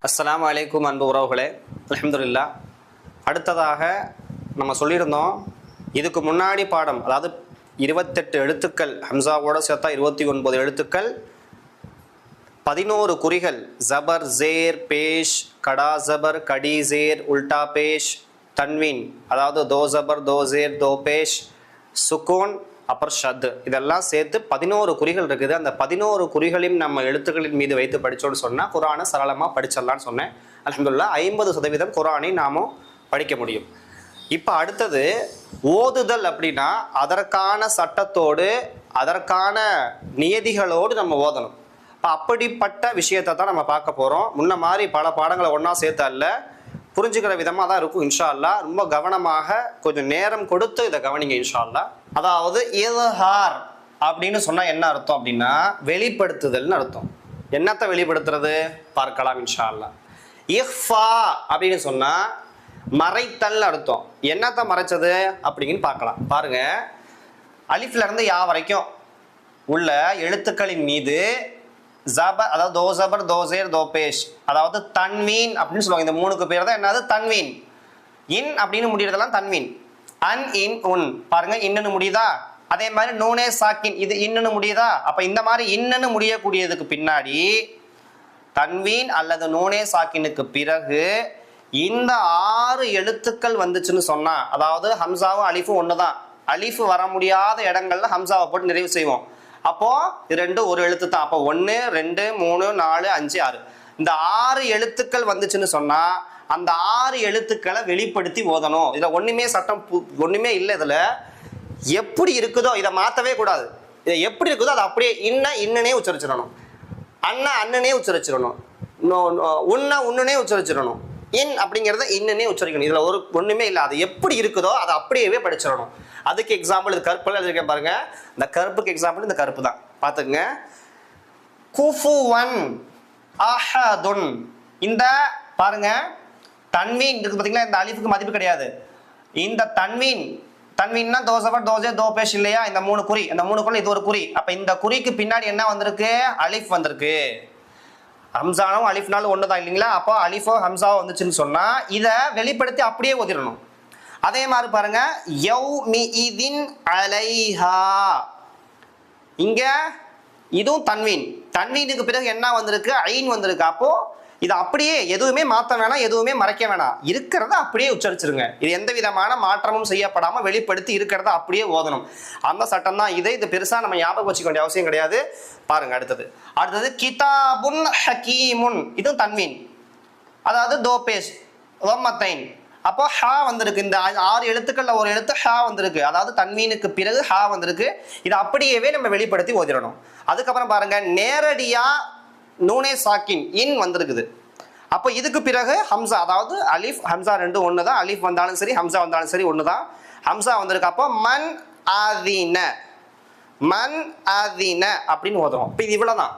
அஸ்ஸலாமு அலைக்கும் அன்பு உறவுகளே, அல்ஹம்துலில்லாஹ். அடுத்ததாக நம்ம சொல்லியிருந்தோம், இதுக்கு முன்னாடி பாடம், அதாவது 28 எழுத்துக்கள், ஹம்சாவோட சேர்த்தா 29 எழுத்துக்கள், 11 குறிகள், ஜபர், ஜேர், பேஷ், கடா ஜபர், கடி ஜேர், உல்டா பேஷ், தன்வீன், அதாவது தோ ஜபர், தோ ஜேர், தோ பேஷ், சுக்கூன், அப்புறம் ஷத், இதெல்லாம் சேர்த்து 11 குறிகள் இருக்குது. அந்த 11 குறிகளையும் நம்ம எழுத்துக்களின் மீது வைத்து படித்தோன்னு சொன்னால் குரானை சரளமாக படிச்சிடலான்னு சொன்னேன். அல்ஹம்துலில்லாஹ் 50% குரானை நாமும் படிக்க முடியும். இப்போ அடுத்தது ஓதுதல் அப்படின்னா அதற்கான சட்டத்தோடு அதற்கான நியதிகளோடு நம்ம ஓதணும். இப்போ அப்படிப்பட்ட விஷயத்தை தான் நம்ம பார்க்க போகிறோம். முன்ன மாதிரி பல பாடங்களை ஒன்றா சேர்த்து அல்ல, புரிஞ்சுக்கிற விதமாக தான் இருக்கும் இன்ஷா அல்லாஹ். ரொம்ப கவனமாக கொஞ்சம் நேரம் கொடுத்து இதை கவனிங்க இன்ஷா அல்லாஹ். அதாவது இல்ஹார் அப்படின்னு சொன்னால் என்ன அர்த்தம் அப்படின்னா வெளிப்படுத்துதல்னு அர்த்தம். என்னத்தை வெளிப்படுத்துறது பார்க்கலாம் இன்ஷா அல்லாஹ். இஃபா அப்படின்னு சொன்னால் மறைத்தல் அர்த்தம். என்னத்தை மறைச்சது அப்படின்னு பார்க்கலாம். பாருங்க, அலிஃப்ல இருந்து யா வரைக்கும் உள்ள எழுத்துக்களின் மீது ஜபர், அதாவது தோ ஜபர், தோ ஜேர், தோ பேஷ், அதாவது தன்வீன் அப்படின்னு சொல்லுவாங்க. இந்த 3க்கு பேர் தான் என்னது தன்வீன். இன் அப்படின்னு முடியறதெல்லாம் தன்வீன். அன், இன், உன். பாருங்க, இன்னுன்னு முடியுதா? அதே மாதிரி நூனே சாக்கின், இது இன்னுன்னு முடியுதா? அப்ப இந்த மாதிரி இன்னுன்னு முடியக்கூடியதுக்கு பின்னாடி தன்வீன் அல்லது நூனே சாக்கினுக்கு பிறகு இந்த 6 எழுத்துக்கள் வந்துச்சுன்னு சொன்னா, அதாவது ஹம்சாவும் அலிஃபும் ஒண்ணுதான். அலிஃபு வர முடியாத இடங்கள்ல ஹம்சாவை போட்டு நிறைவு செய்வோம். அப்போ இது 2 ஒரு எழுத்து தான். அப்போ 1 2 3 4 5 6 இந்த 6 எழுத்துக்கள் வந்துச்சுன்னு சொன்னா அந்த 6 எழுத்துக்களை வெளிப்படுத்தி ஓதணும். இதுல ஒண்ணுமே சட்டம் ஒண்ணுமே இல்லை. இதுல எப்படி இருக்குதோ இதை மாத்தவே கூடாது. இதை எப்படி இருக்குதோ அதை அப்படியே இன்னனே உச்சரிச்சிடணும், அண்ணனே உச்சரிச்சிடணும், உன்னுனே உச்சரிச்சிடணும், இன் அப்படிங்கிறத இன்னனே உச்சரிக்கணும். இதுல ஒண்ணுமே இல்லை. அது எப்படி இருக்குதோ அதை அப்படியே படிச்சிடணும். அதுக்கு எக்ஸாம்பிள் இது கருப்புல இருக்கேன் பாருங்க. இந்த கருப்புக்கு எக்ஸாம்பிள் இந்த கருப்பு தான். பாத்துங்க, குஃபுவன் அஹதுன். இந்த பாருங்க தன்வீன் இருக்கு பாத்தீங்களா, இந்த அலிஃபுக்கு மதிப்பு கிடையாது. இந்த தன்வீன்னா தோ ஜபர், தோ ஜேர், தோ பேஷ் இல்லையா? இந்த 3 குறி, இந்த 3 குறி இது ஒரு குறி. அப்ப இந்த குறிக்கு பின்னாடி என்ன வந்திருக்கு? அலிஃப் வந்திருக்கு. ஹம்சானும் அலிஃப்னாலும் ஒண்ணுதான் இல்லைங்களா? அப்போ அலிஃபோ ஹம்சாவோ வந்துச்சுன்னு சொன்னா இதை வெளிப்படுத்தி அப்படியே ஓதிடணும். அதே மாதிரி பாருங்க, யௌமிஇதின் அலைஹா, இங்க இதுவும் தன்வீன். தன்வீனுக்கு பிறகு என்ன வந்திருக்கு? ஐன் வந்திருக்கு. அப்போ இது அப்படியே எதுவுமே மாற்ற வேணாம், எதுவுமே மறைக்க வேணாம், இருக்கிறத அப்படியே உச்சரிச்சிருங்க. இது எந்த விதமான மாற்றமும் செய்யப்படாம வெளிப்படுத்தி இருக்கிறத அப்படியே ஓதணும். அந்த சட்டம் தான் இது. இது பெருசா நம்ம ஞாபகம் வச்சுக்க வேண்டிய அவசியம் கிடையாது. பாருங்க அடுத்தது கிதாபுன் ஹகீமுன், இதுவும் தன்வீன், அதாவது தோபேஷ் வம்மத்தைன். அப்போ ஹா வந்திருக்கு. இந்த 6 எழுத்துக்கள்ல ஒரு எழுத்து ஹா வந்திருக்கு, அதாவது தன்வீனுக்கு பிறகு ஹா வந்திருக்கு. இதை அப்படியே நம்ம வெளிப்படுத்தி ஓதிடணும். அதுக்கப்புறம் பாருங்க, நேரடியா நூனே சாக்கின் இன் வந்திருக்குது. அப்போ இதுக்கு பிறகு ஹம்சா, அதாவது அலிஃப் ஹம்சா 2 ஒண்ணுதான். அலிஃப் வந்தாலும் சரி ஹம்சா வந்தாலும் சரி ஒண்ணுதான். ஹம்சா வந்திருக்கு. அப்போ மன் ஆதீன அப்படின்னு ஓதுறோம். இப்போ இது இவ்வளவுதான்.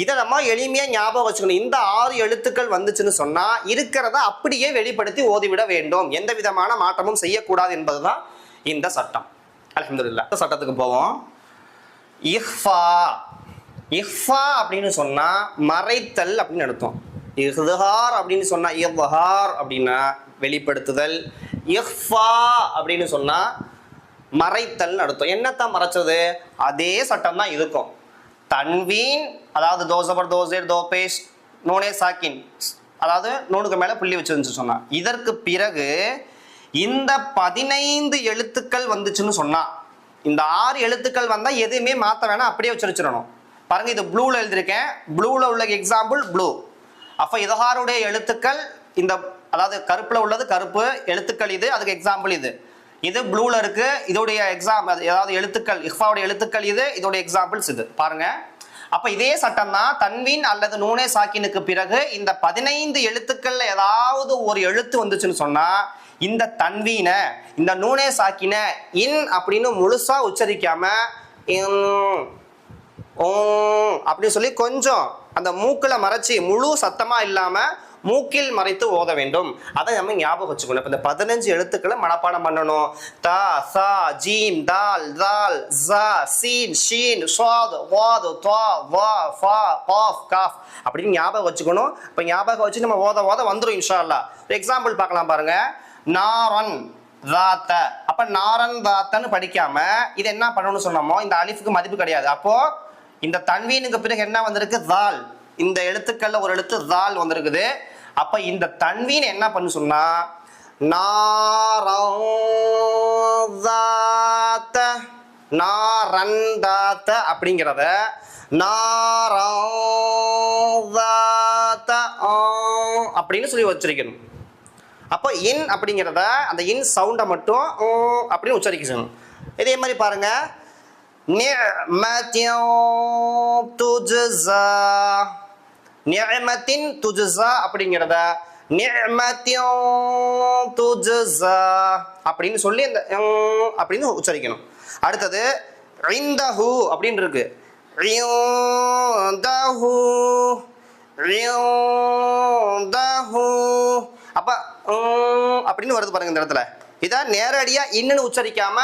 இதை நம்ம எளிமையா ஞாபகம் வச்சுக்கணும். இந்த 6 எழுத்துக்கள் வந்துச்சுன்னு சொன்னா இருக்கிறத அப்படியே வெளிப்படுத்தி ஓதிவிட வேண்டும், எந்த விதமான மாற்றமும் செய்யக்கூடாது என்பதுதான் இந்த சட்டம். அல்ஹம்துலில்லாஹ். இந்த சட்டத்துக்கு போவோம். இஃபா அப்படின்னு சொன்னா மறைத்தல் அப்படின்னு அர்த்தம். இஹ்ஹார் அப்படின்னு சொன்னா இஹ்ஹார் அப்படின்னா வெளிப்படுத்துதல். இஃபா அப்படின்னு சொன்னா மறைத்தல் அர்த்தம். என்னத்தான் மறைச்சது? அதே சட்டம் தான் இருக்கும். தன்வீன், அதாவது தோ ஜபர், தோ ஜேர், தோ பேஷ், நூனே சாக்கின், அதாவது நூனுக்கு மேல புள்ளி வச்சிருந்து சொன்னா இதற்கு பிறகு இந்த 15 எழுத்துக்கள் வந்துச்சுன்னு சொன்னா, இந்த 6 எழுத்துக்கள் வந்தா எதுவுமே மாத்த வேணாம், அப்படியே உச்சரிச்சிடணும். பாருங்க, இது ப்ளூல எழுதியிருக்கேன். ப்ளூல உள்ள எக்ஸாம்பிள் ப்ளூ. அப்ப இதஹாருடைய எழுத்துக்கள் இந்த, அதாவது கருப்புல உள்ளது கருப்பு எழுத்துக்கள், இது அதுக்கு எக்ஸாம்பிள். இது ப்ளூல இருக்கு, இதோடைய எக்ஸாம்பிள், அதாவது எழுத்துக்கள் இஃபாவுடைய எழுத்துக்கள் இது, இதோடைய எக்ஸாம்பிள்ஸ் இது. பாருங்க, அப்ப இதே சட்டம் தான் தன்வீன் அல்லது நூனே சாக்கினுக்கு பிறகு இந்த 15 எழுத்துக்கள்ல ஏதாவது ஒரு எழுத்து வந்துச்சுன்னு சொன்னா இந்த தன்வீன இந்த நூனே சாக்கின இன் அப்படின்னு முழுசா உச்சரிக்காம அப்படின்னு சொல்லி கொஞ்சம் அந்த மூக்குல மறைச்சி முழு சத்தமா இல்லாம மூக்கில் மறைத்து ஓத வேண்டும். அதை நம்ம ஞாபகம் வச்சுக்கணும். இப்போ இந்த 15 எழுத்துக்களை மனப்பாடம் பண்ணணும். தா சா ஜீம் தால் தால் ஜா சீன் ஷீன் ஷாத் வாத் தா வா ஃபா காஃப் காஃப் அப்படின்னு ஞாபகம் வச்சுக்கணும். இப்போ ஞாபகம் வச்சு நம்ம ஓத ஓத வந்துடும் இன்ஷா அல்லாஹ். எக்ஸாம்பிள் பார்க்கலாம் பாருங்க. நாரன் தாத்த. அப்ப நாரன் தாத்தன்னு படிக்காம இது என்ன பண்ணணும்னு சொன்னோமோ இந்த அலிஃபுக்கு மதிப்பு கிடையாது. அப்போ இந்த தன்வீனுக்கு பிறகு என்ன வந்திருக்கு? தால். இந்த எழுத்துக்கள்ல ஒரு எழுத்து தால் வந்திருக்குது. அப்ப இந்த தன்வீன் என்ன பண்ணு சொன்னா நாரந்தாத்த நாரந்தாத்த அப்படிங்கிறத நாரந்தாத்த அப்படின்னு சொல்லி வச்சிருக்கணும். அப்போ இன் அப்படிங்கிறத அந்த இன் சவுண்டை மட்டும் அப்படின்னு உச்சரிக்கணும். இதே மாதிரி பாருங்க. நிஅமத்தின் துஜ்ஸா அப்படிங்கிறத நிஅமத்தின் துஜ்ஸா அப்படின்னு சொல்லி அந்த அப்படின்னு உச்சரிக்கணும். அடுத்தது இந்தஹு அப்படின்னு இருக்கு. இந்தஹு இந்தஹு அப்ப அப்படின்னு வருது பாருங்க இந்த இடத்துல. இதான் நேரடியா இன்னுன்னு உச்சரிக்காம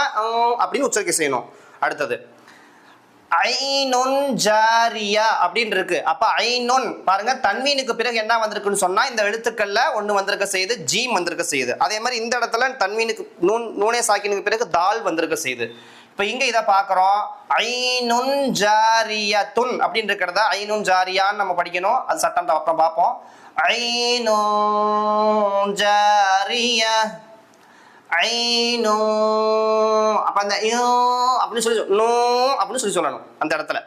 அப்படின்னு உச்சரிக்க செய்யணும். அடுத்தது ஐனுன் ஜாரியா அப்படின்னு இருக்கு. அப்ப ஐனுன் பாருங்க தன்வீனுக்கு பிறகு என்ன வந்திருக்குன்னு சொன்னா இந்த எழுத்துக்கள்ல ஒண்ணு வந்திருக்க செய்யுது, ஜீம் வந்திருக்க செய்யுது. அதே மாதிரி இந்த இடத்துல தன்வீனுக்கு நூனே சாக்கினுக்கு பிறகு தால் வந்திருக்க செய்யுது. இப்ப இங்க இதை பாக்குறோம். ஐனுன் ஜாரியாத்துன் அப்படின்னு இருக்கிறத ஐனுன் ஜாரியான்னு நம்ம படிக்கணும். அது சட்டம் அப்புறம் பார்ப்போம். ஐனுன் ஜாரியா ஐனோ அப்ப அந்த அப்படின்னு சொல்லி நோ அப்படின்னு சொல்லி சொல்லணும் அந்த இடத்துல.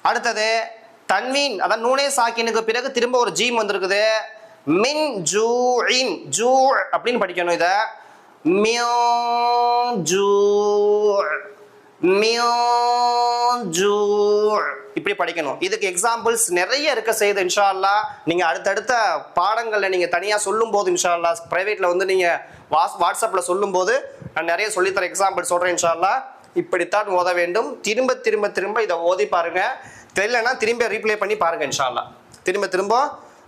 அடுத்தது தன்வீன் அதான் நூனே சாக்கினுக்கு பிறகு திரும்ப ஒரு ஜீம் வந்திருக்குது. மின் ஜூ இன் ஜூ அப்படின்னு படிக்கணும். இத மியோ ஜூ மியோ ஜூ இப்படி படிக்கணும். இதுக்கு எக்ஸாம்பிள்ஸ் நிறைய இருக்க செய்யுது இன்ஷா அல்லாஹ். நீங்க அடுத்தடுத்த பாடங்கள்ல நீங்க தனியா சொல்லும் போது இன்ஷா அல்லாஹ் பிரைவேட்ல வந்து நீங்க வாட்ஸ்அப்ல சொல்லும் போது நான் நிறைய சொல்லித்தர எக்ஸாம்பிள் சொல்றேன் இன்ஷா அல்லாஹ். இப்படித்தான் ஓத வேண்டும். திரும்ப திரும்ப திரும்ப இதை ஓதி பாருங்க. தெரியலன்னா திரும்ப ரீப்ளே பண்ணி பாருங்க இன்ஷா அல்லாஹ். திரும்ப திரும்ப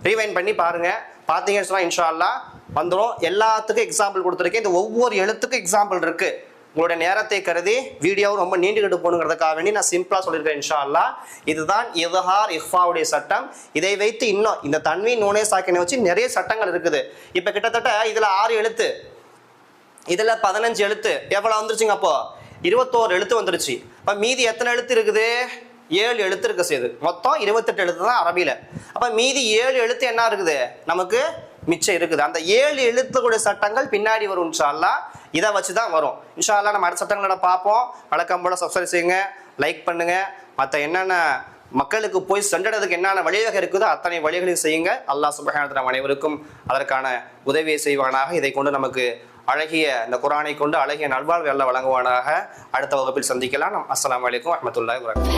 ரீவைண்ட் பண்ணி பாருங்க. பார்த்தீங்கன்னு சொன்னா இன்ஷா அல்லாஹ் வந்துடும். எல்லாத்துக்கும் எக்ஸாம்பிள் கொடுத்துருக்கேன். இந்த ஒவ்வொரு எழுத்துக்கும் எக்ஸாம்பிள் இருக்கு. உங்களுடைய நேரத்தை கருதி வீடியோவும் ரொம்ப நீண்டுகிட்டு போகணுங்கிறதுக்காக வேண்டி நான் சிம்பிளா சொல்லியிருக்கேன் இன்ஷா அல்லாஹ். இதுதான் இத்ஹார் இஃபாவுடைய சட்டம். இதை வைத்து இன்னும் இந்த தன்வீன் நூனே சாக்கினை வச்சு நிறைய சட்டங்கள் இருக்குது. இப்ப கிட்டத்தட்ட இதுல 6 எழுத்து, இதுல 15 எழுத்து, எவ்வளவு வந்துருச்சுங்க? அப்போ 21 எழுத்து வந்துருச்சு. அப்ப மீதி எத்தனை எழுத்து இருக்குது? 7 எழுத்து இருக்க செய்யுது. மொத்தம் 28 எழுத்து தான் அரபியில. அப்ப மீதி 7 எழுத்து என்ன இருக்குது? நமக்கு மிச்சம் இருக்குது. அந்த 7 எழுத்துக்கூடிய சட்டங்கள் பின்னாடி வரும் இன்ஷா அல்லாஹ். இதை வச்சுதான் வரும் இன்ஷா அல்லாஹ். நம்ம அடுத்த சட்டங்களை பார்ப்போம். வழக்கம் போல சப்ஸ்கிரைப் செய்யுங்க, லைக் பண்ணுங்க. மற்ற என்னென்ன மக்களுக்கு போய் சென்றதுக்கு என்னென்ன வழிவகை இருக்குதோ அத்தனை வழிகளையும் செய்யுங்க. அல்லாஹ் சுப்ஹானஹு வ தஆலா அனைவருக்கும் அதற்கான உதவியை செய்வானாக. இதை கொண்டு நமக்கு அழகிய இந்த குர்ஆனை கொண்டு அழகிய நல்வாழ்வு எல்லாம் வழங்குவானாக. அடுத்த வகுப்பில் சந்திக்கலாம். அஸ்ஸலாமு அலைக்கும் வரஹ்மத்துல்லாஹி வபரகாத்துஹு.